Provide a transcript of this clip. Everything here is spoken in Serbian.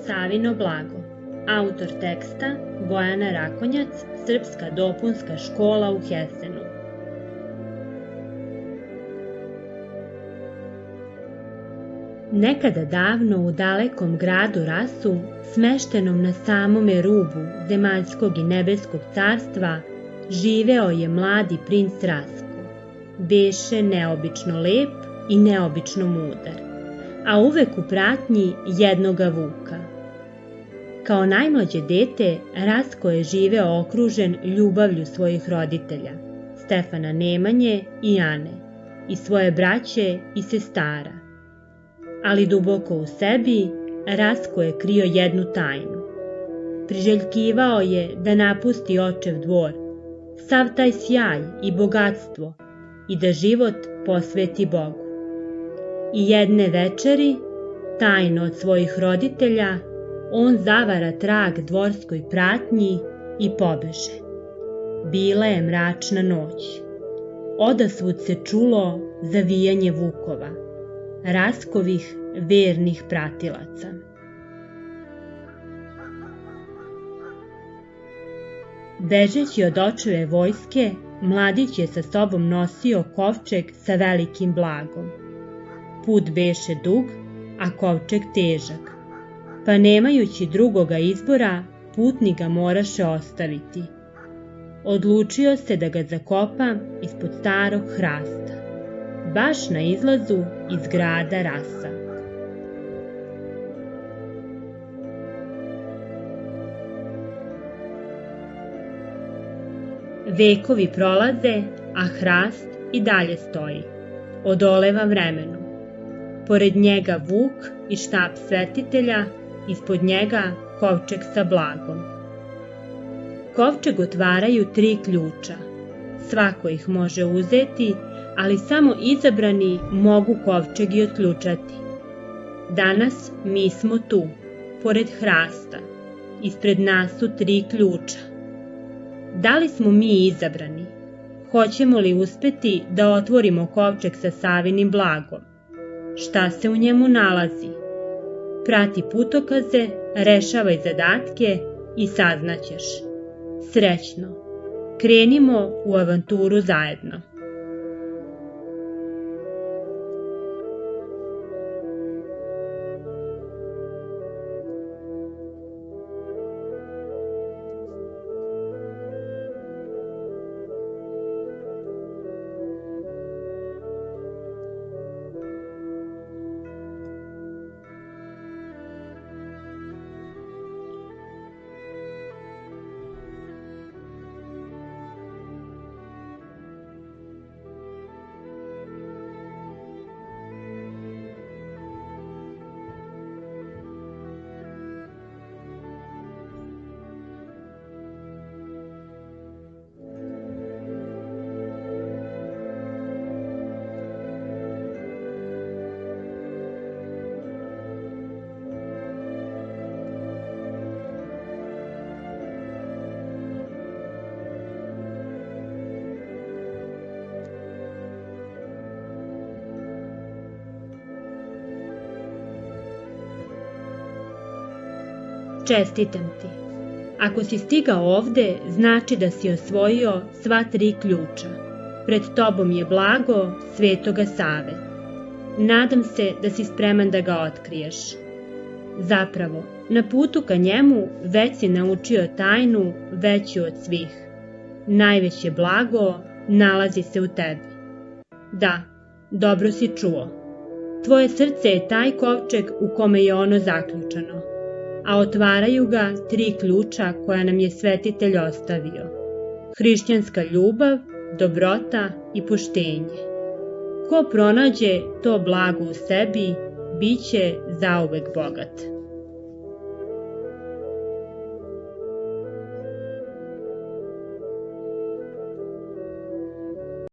Savino blago. Autor teksta Bojana Rakonjac, Srpska dopunska škola u Hesenu. Nekada davno u dalekom gradu Rasu, smeštenom na samome rubu zemaljskog i nebeskog carstva, živeo je mladi princ Rasko. Beše neobično lep i neobično mudar, a uvek u pratnji jednoga vuka. Kao najmlađe dete, Rasko je živeo okružen ljubavlju svojih roditelja, Stefana Nemanje i Ane, i svoje braće i sestara. Ali duboko u sebi, Rasko je krio jednu tajnu. Priželjkivao je da napusti očev dvor, sav taj sjaj i bogatstvo, i da život posveti Bogu. I jedne večeri, tajno od svojih roditelja, on zavara trag dvorskoj pratnji i pobeže. Bila je mračna noć. Odasvud se čulo zavijanje vukova, Raskovih vernih pratilaca. Bežeći od očeve vojske, mladić je sa sobom nosio kovčeg sa velikim blagom. Put beše dug, a kovčeg težak, pa nemajući drugoga izbora, putnik ga moraše ostaviti. Odlučio se da ga zakopa ispod starog hrasta, baš na izlazu iz grada Rasa. Vekovi prolaze, a hrast i dalje stoji, odoleva vremenu. Pored njega vuk i štap svetitelja, ispod njega kovčeg sa blagom. Kovčeg otvaraju 3 ključa. Svako ih može uzeti, ali samo izabrani mogu kovčeg i otključati. Danas mi smo tu, pored hrasta. Ispred nas su 3 ključa. Da li smo mi izabrani? Hoćemo li uspeti da otvorimo kovčeg sa Savinim blagom? Šta se u njemu nalazi? Prati putokaze, rešavaj zadatke i saznaćeš. Srećno! Krenimo u avanturu zajedno. Čestitam ti. Ako si stigao ovde, znači da si osvojio sva 3 ključa. Pred tobom je blago Svetoga Save. Nadam se da si spreman da ga otkriješ. Zapravo, na putu ka njemu već si naučio tajnu veću od svih. Najveće blago nalazi se u tebi. Da, dobro si čuo. Tvoje srce je taj kovčeg u kome je ono zaključano, a otvaraju ga 3 ključa koja nam je svetitelj ostavio. Hrišćanska ljubav, dobrota i poštenje. Ko pronađe to blago u sebi, bit će zauvek bogat.